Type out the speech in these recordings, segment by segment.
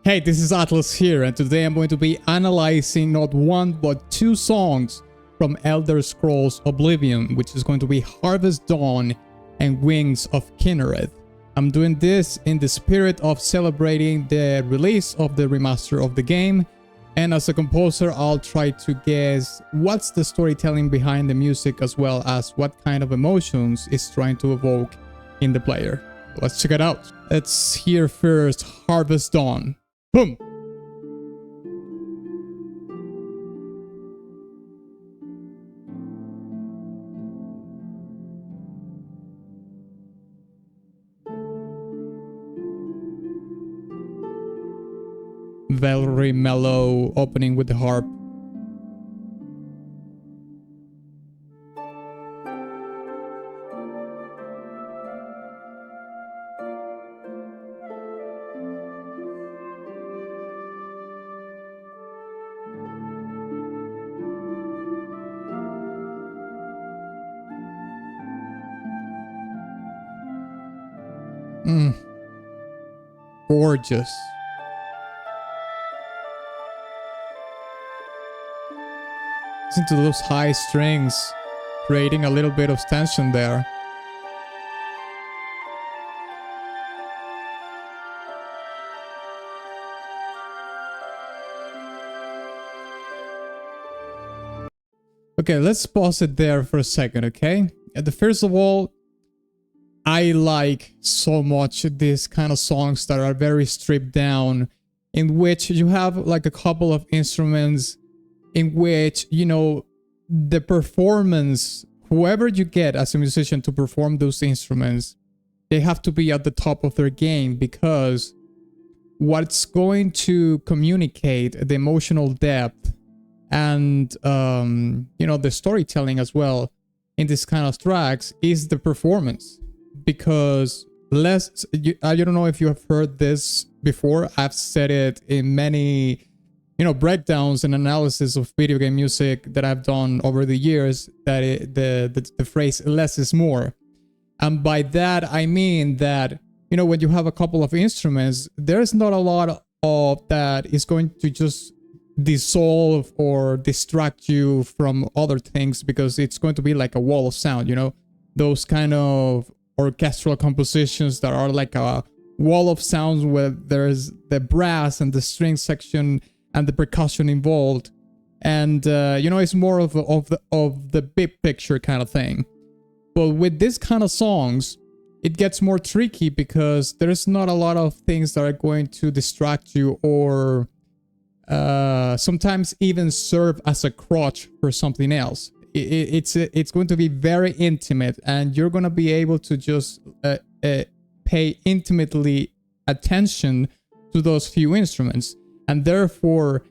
Hey, this is Atlas here, and today I'm going to be analyzing not one but two songs from Elder Scrolls Oblivion, which is going to be Harvest Dawn and Wings of Kynareth. I'm doing this in the spirit of celebrating the release of the remaster of the game, and as a composer I'll try to guess what's the storytelling behind the music as well as what kind of emotions it's trying to evoke in the player. Let's check it out. Let's hear first Harvest Dawn. Boom! Very mellow opening with the harp. Gorgeous. Listen to those high strings, creating a little bit of tension there. Okay, let's pause it there for a second, okay? First of all, I like so much these kind of songs that are very stripped down, in which you have like a couple of instruments in which, you know, the performance, whoever you get as a musician to perform those instruments, they have to be at the top of their game, because what's going to communicate the emotional depth and, you know, the storytelling as well in this kind of tracks is the performance. Because I don't know if you have heard this before. I've said it in many, you know, breakdowns and analysis of video game music that I've done over the years, that the phrase less is more. And by that I mean that, you know, when you have a couple of instruments, there's not a lot of that is going to just dissolve or distract you from other things, because it's going to be like a wall of sound, you know, those kind of orchestral compositions that are like a wall of sounds where there's the brass and the string section and the percussion involved, and you know, it's more of the big picture kind of thing. But with this kind of songs, it gets more tricky, because there's not a lot of things that are going to distract you or sometimes even serve as a crutch for something else. It's going to be very intimate, and you're going to be able to just pay intimately attention to those few instruments, and therefore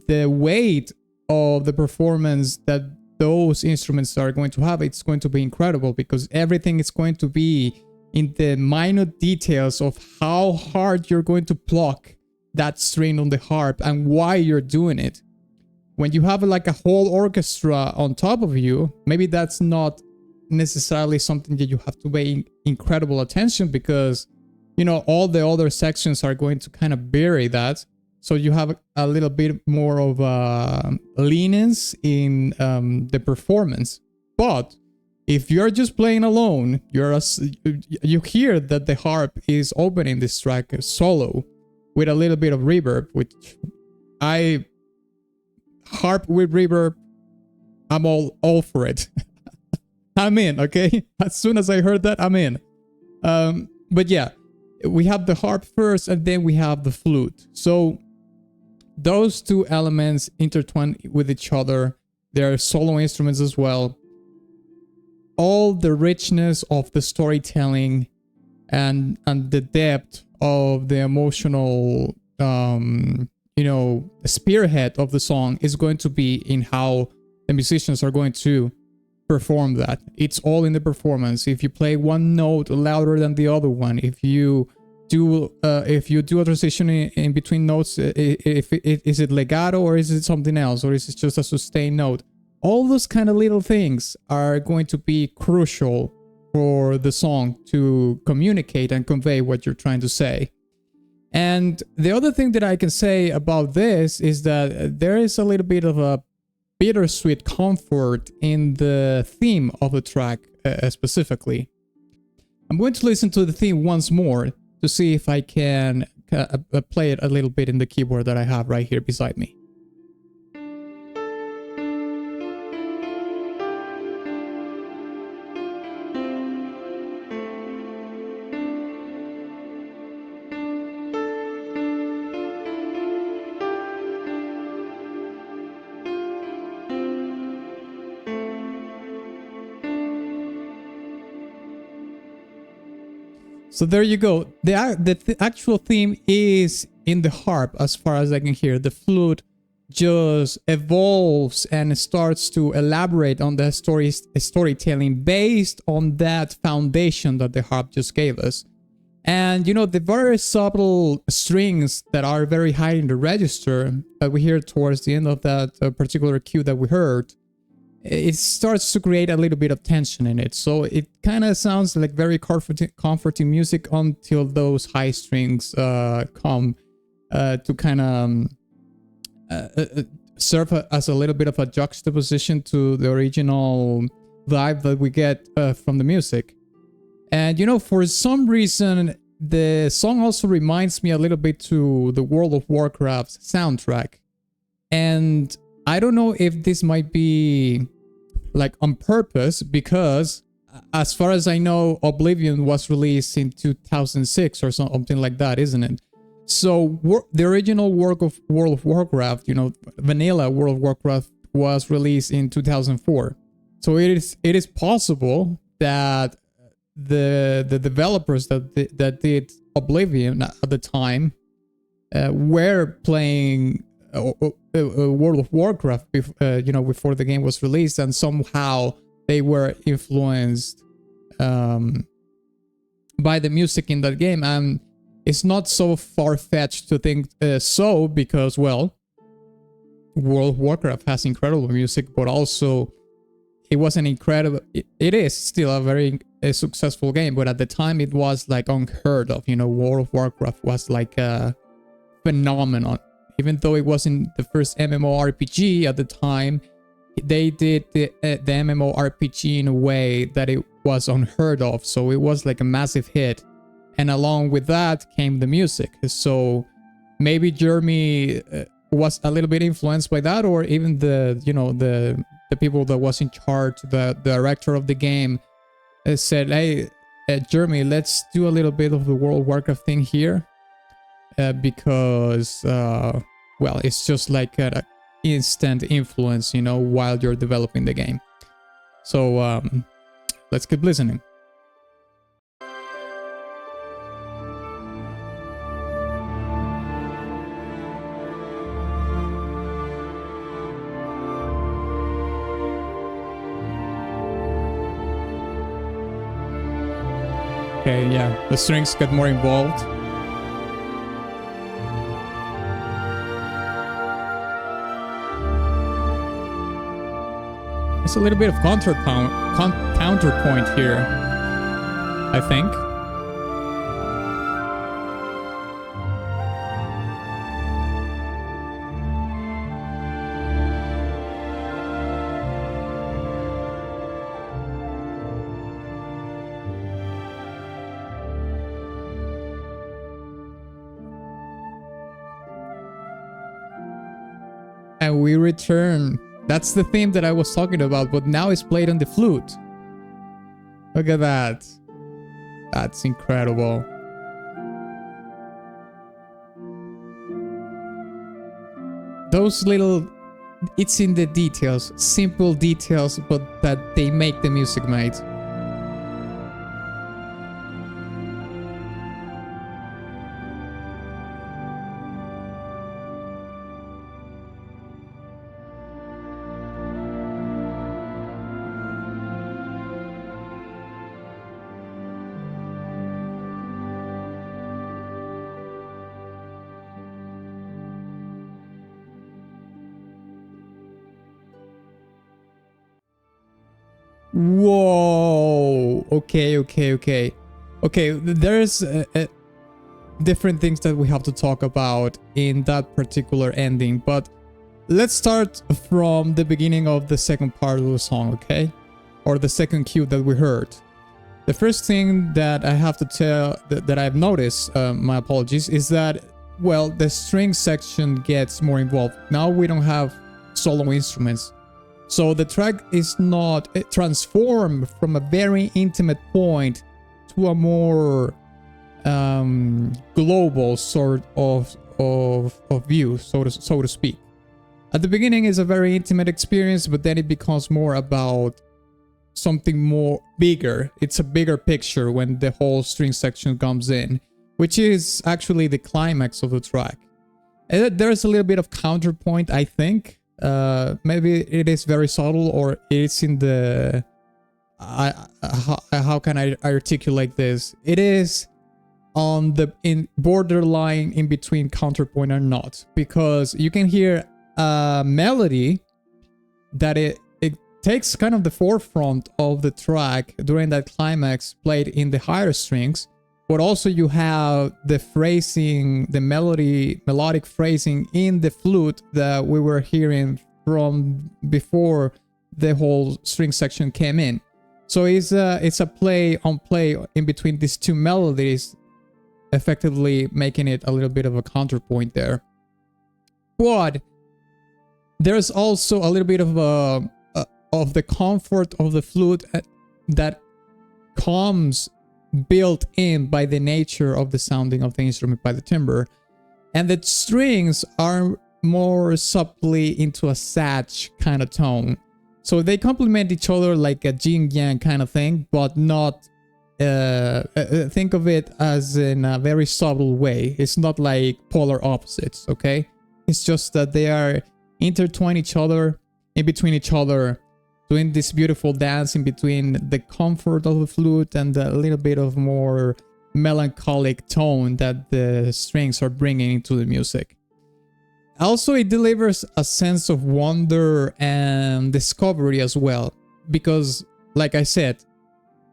the weight of the performance that those instruments are going to have, it's going to be incredible, because everything is going to be in the minute details of how hard you're going to pluck that string on the harp and why you're doing it. When you have like a whole orchestra on top of you, maybe that's not necessarily something that you have to pay incredible attention, because, you know, all the other sections are going to kind of bury that. So you have a little bit more of lenience in the performance. But if you're just playing alone, you hear that the harp is opening this track solo with a little bit of reverb, which harp with reverb, I'm all for it. I'm in, okay? As soon as I heard that, I'm in. But yeah, we have the harp first, and then we have the flute. So those two elements intertwine with each other. They're solo instruments as well. All the richness of the storytelling and the depth of the emotional you know, the spearhead of the song is going to be in how the musicians are going to perform that. It's all in the performance. If you play one note louder than the other one, if you do a transition in between notes, is it legato or is it something else, or is it just a sustained note? All those kind of little things are going to be crucial for the song to communicate and convey what you're trying to say. And the other thing that I can say about this is that there is a little bit of a bittersweet comfort in the theme of the track specifically. I'm going to listen to the theme once more to see if I can play it a little bit in the keyboard that I have right here beside me. So there you go. The actual theme is in the harp, as far as I can hear. The flute just evolves and starts to elaborate on the storytelling based on that foundation that the harp just gave us. And you know, the very subtle strings that are very high in the register that we hear towards the end of that particular cue that we heard, it starts to create a little bit of tension in it. So it kind of sounds like very comforting music until those high strings come to kind of serve as a little bit of a juxtaposition to the original vibe that we get from the music. And you know, for some reason, the song also reminds me a little bit to the World of Warcraft soundtrack. And I don't know if this might be like on purpose, because as far as I know, Oblivion was released in 2006 or something like that, isn't it? So the original work of World of Warcraft, you know, vanilla World of Warcraft, was released in 2004. So it is possible that the developers that did Oblivion at the time were playing World of Warcraft, you know, before the game was released, and somehow they were influenced by the music in that game. And it's not so far-fetched to think so, because, well, World of Warcraft has incredible music, but also it was an incredible, it is still a very successful game, but at the time it was like unheard of. You know, World of Warcraft was like a phenomenon. Even though it wasn't the first MMORPG at the time, they did the MMORPG in a way that it was unheard of. So it was like a massive hit. And along with that came the music. So maybe Jeremy was a little bit influenced by that, or even the people that was in charge, the director of the game, said, hey, Jeremy, let's do a little bit of the World of Warcraft thing here. Because, well, it's just like an instant influence, you know, while you're developing the game. So, let's keep listening. Okay, yeah, the strings get more involved. It's a little bit of counterpoint here, I think. And we return. That's the theme that I was talking about, but now it's played on the flute. Look at that. That's incredible. Those little... It's in the details. Simple details, but that they make the music, mate. Whoa. Okay. There's different things that we have to talk about in that particular ending. But let's start from the beginning of the second part of the song, okay? Or the second cue that we heard. The first thing that I have to tell that I've noticed, my apologies, is that, well, the string section gets more involved. Now we don't have solo instruments. So the track is not transformed from a very intimate point to a more global sort of view, so to speak. At the beginning is a very intimate experience, but then it becomes more about something more bigger. It's a bigger picture when the whole string section comes in, which is actually the climax of the track. And there's a little bit of counterpoint, I think. Maybe it is very subtle, or it's in the how can I articulate this? It is on the borderline in between counterpoint or not, because you can hear a melody that it takes kind of the forefront of the track during that climax played in the higher strings, but also you have the phrasing, the melodic phrasing in the flute that we were hearing from before the whole string section came in. So it's a play on play in between these two melodies, effectively making it a little bit of a counterpoint there. But there's also a little bit of the comfort of the flute that comes built in by the nature of the sounding of the instrument, by the timbre, and the strings are more subtly into a sag kind of tone. So they complement each other like a yin yang kind of thing, but not think of it as in a very subtle way. It's not like polar opposites, okay? It's just that they are intertwine each other, in between each other, doing this beautiful dance in between the comfort of the flute and a little bit of more melancholic tone that the strings are bringing into the music. Also, it delivers a sense of wonder and discovery as well, because, like I said,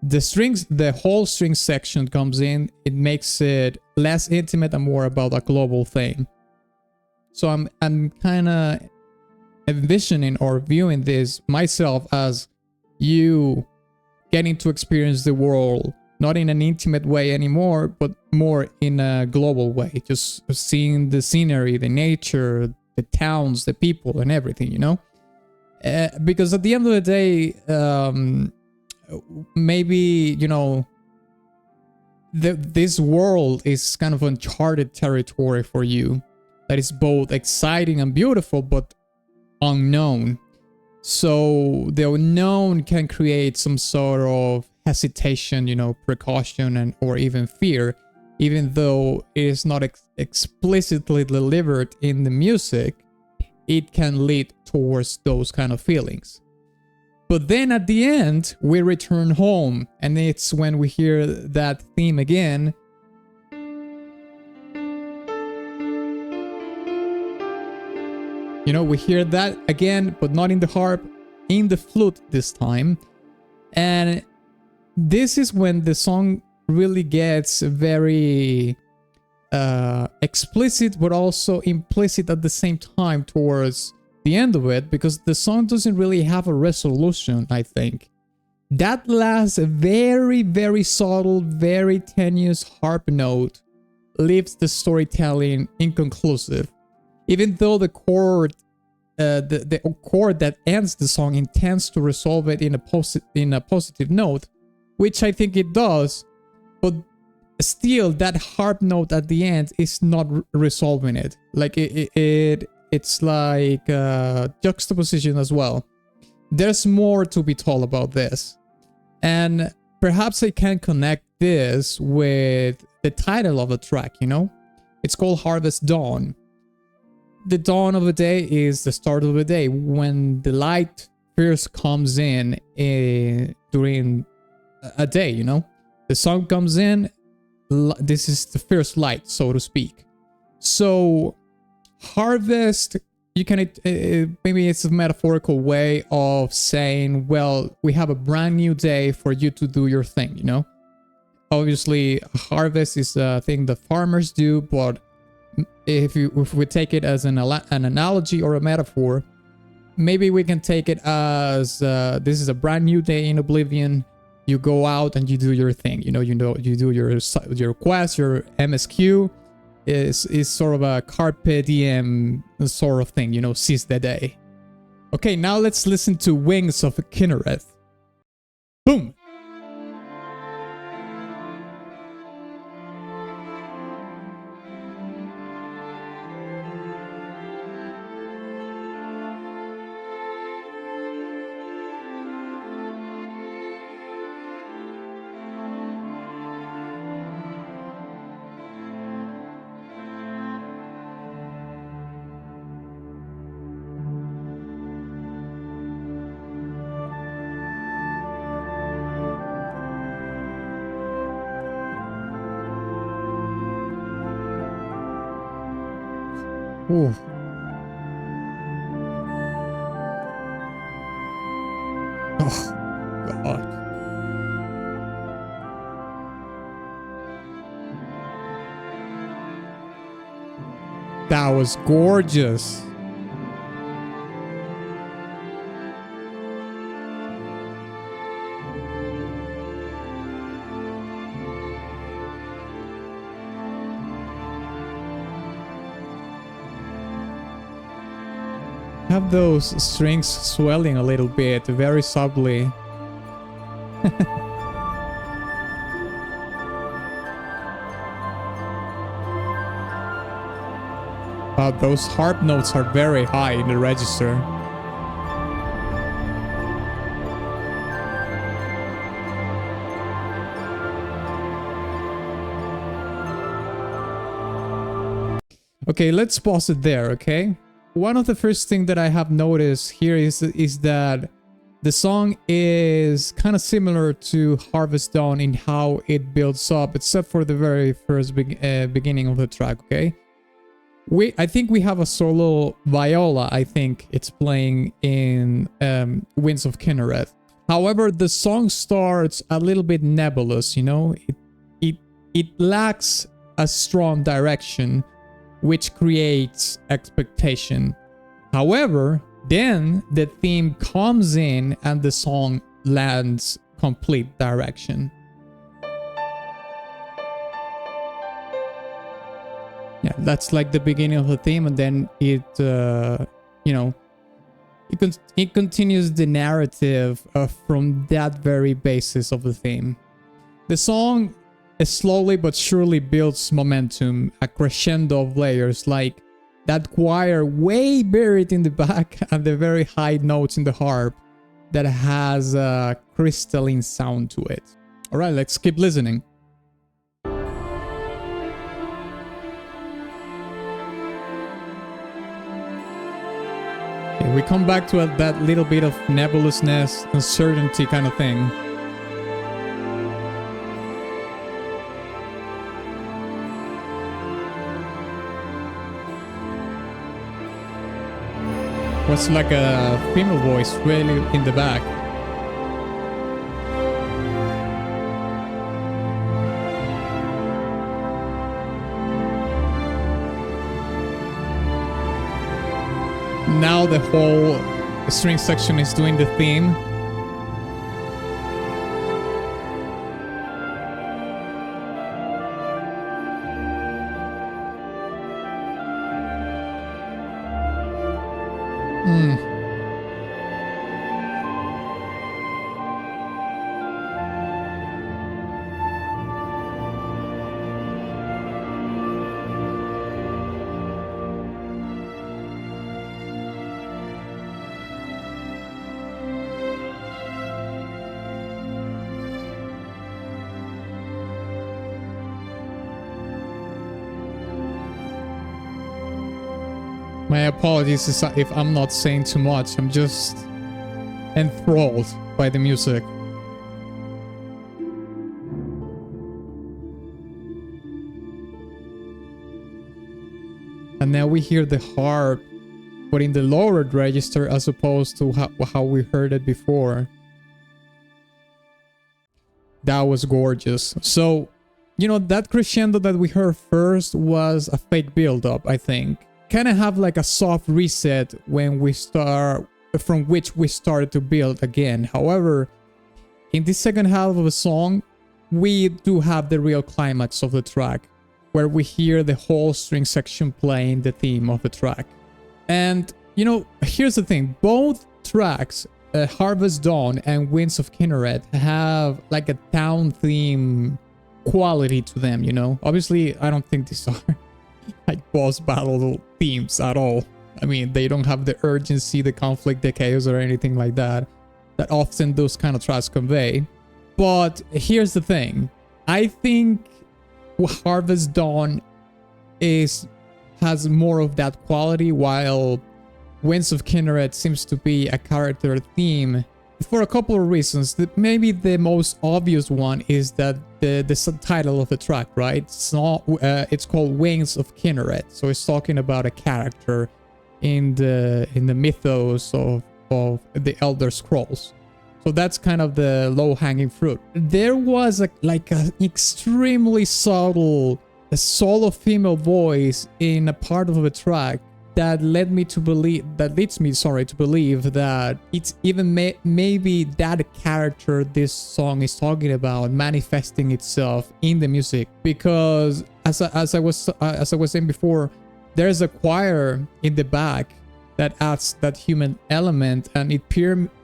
the whole string section comes in, it makes it less intimate and more about a global thing. So I'm kind of envisioning or viewing this myself as you getting to experience the world, not in an intimate way anymore, but more in a global way, just seeing the scenery, the nature, the towns, the people, and everything, you know? Because at the end of the day, maybe, you know, this world is kind of uncharted territory for you, that is both exciting and beautiful, but unknown. So the unknown can create some sort of hesitation, you know, precaution, and or even fear, even though it is not explicitly delivered in the music. It can lead towards those kind of feelings. But then at the end, we return home, and it's when we hear that theme again. You know, we hear that again, but not in the harp, in the flute this time. And this is when the song really gets very explicit, but also implicit at the same time towards the end of it, because the song doesn't really have a resolution, I think. That last very, very subtle, very tenuous harp note leaves the storytelling inconclusive. Even though the chord that ends the song intends to resolve it in a positive note, which I think it does, but still that harp note at the end is not resolving it. Like it's like juxtaposition as well. There's more to be told about this, and perhaps I can connect this with the title of the track. You know, it's called Harvest Dawn. The dawn of the day is the start of the day, when the light first comes in during a day, you know? The sun comes in, this is the first light, so to speak. So, harvest, you can, maybe it's a metaphorical way of saying, well, we have a brand new day for you to do your thing, you know? obviously harvest is a thing the farmers do, but if we take it as an analogy or a metaphor, maybe we can take it as this is a brand new day in Oblivion. You go out and you do your thing. You do your quest, your MSQ is sort of a carpe diem sort of thing. Seize the day. Okay, now let's listen to Wings of Kinereth. Boom. Ooh. Oh, God. That was gorgeous. Have those strings swelling a little bit, very subtly. Wow, those harp notes are very high in the register. Okay, let's pause it there, okay? One of the first things that I have noticed here is that the song is kind of similar to Harvest Dawn in how it builds up, except for the very first beginning of the track, okay? I think we have a solo viola, I think it's playing in Winds of Kynareth. However, the song starts a little bit nebulous, It lacks a strong direction, which creates expectation. However, then the theme comes in and the song lands complete direction. Yeah, that's like the beginning of the theme, and then it continues the narrative from that very basis of the theme. The song slowly but surely builds momentum, a crescendo of layers, like that choir way buried in the back and the very high notes in the harp that has a crystalline sound to it. All right, let's keep listening. Okay, we come back to that little bit of nebulousness, uncertainty kind of thing. What's like a female voice really in the back. Now the whole string section is doing the theme. My apologies if I'm not saying too much. I'm just enthralled by the music. And now we hear the harp, but in the lowered register as opposed to how we heard it before. That was gorgeous. So, you know, that crescendo that we heard first was a fake build-up, I think. Kind of have like a soft reset when we start, from which we started to build again. However, in the second half of the song, we do have the real climax of the track, where we hear the whole string section playing the theme of the track. And, you know, here's the thing. Both tracks, Harvest Dawn and Winds of Kynareth, have like a town theme quality to them, you know? Obviously, I don't think these are like boss battle themes at all. I mean, they don't have the urgency, the conflict, the chaos, or anything like that often those kind of tracks convey. But here's the thing. I think Harvest Dawn has more of that quality, while Winds of Kinerith seems to be a character theme for a couple of reasons. Maybe the most obvious one is that the subtitle of the track, right? It's called Wings of Kinerith, so it's talking about a character in the mythos of the Elder Scrolls. So that's kind of the low-hanging fruit. There was an extremely subtle solo female voice in a part of the track that leads me to believe that it's even maybe that character this song is talking about manifesting itself in the music. Because as I was saying before, there's a choir in the back that adds that human element, and it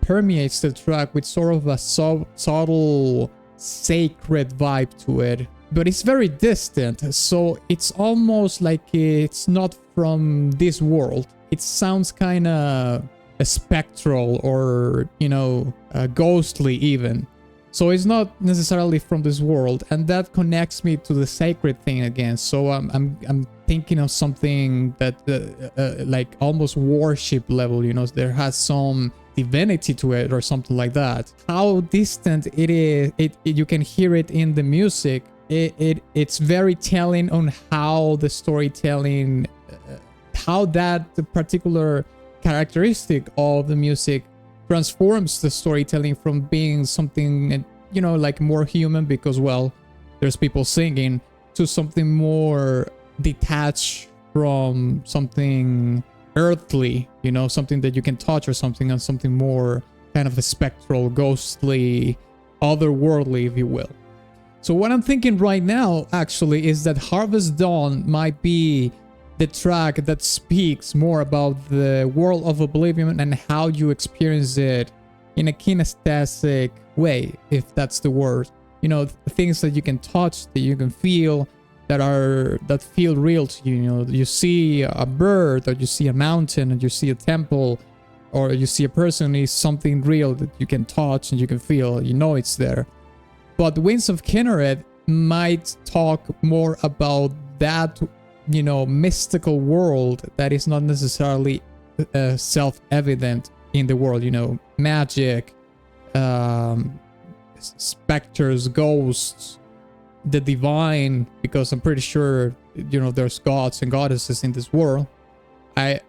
permeates the track with sort of a subtle sacred vibe to it. But it's very distant, so it's almost like it's not from this world. It sounds kind of spectral, or, you know, ghostly even. So it's not necessarily from this world, and that connects me to the sacred thing again. So I'm thinking of something that like almost worship level, you know, there has some divinity to it or something like that. How distant it is, you can hear it in the music. It's very telling on how the storytelling, how that particular characteristic of the music transforms the storytelling from being something, you know, like more human, because, well, there's people singing, to something more detached from something earthly, you know, something that you can touch or something, and something more kind of a spectral, ghostly, otherworldly, if you will. So what I'm thinking right now, actually, is that Harvest Dawn might be the track that speaks more about the world of Oblivion and how you experience it in a kinesthetic way, if that's the word. You know, things that you can touch, that you can feel, that feel real to you. You know, you see a bird, or you see a mountain, and you see a temple, or you see a person, is something real that you can touch and you can feel. You know it's there. But Winds of Kynareth might talk more about that, you know, mystical world that is not necessarily self-evident in the world, you know, magic, specters, ghosts, the divine, because I'm pretty sure, you know, there's gods and goddesses in this world. I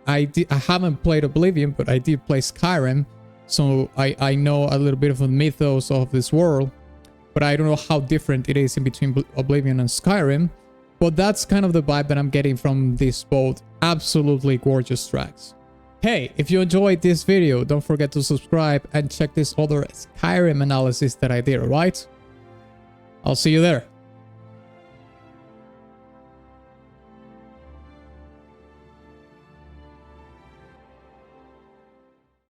haven't played Oblivion, but I did play Skyrim, so I know a little bit of the mythos of this world, but I don't know how different it is in between Oblivion and Skyrim. But that's kind of the vibe that I'm getting from these both absolutely gorgeous tracks. Hey, if you enjoyed this video, don't forget to subscribe and check this other Skyrim analysis that I did, alright? I'll see you there.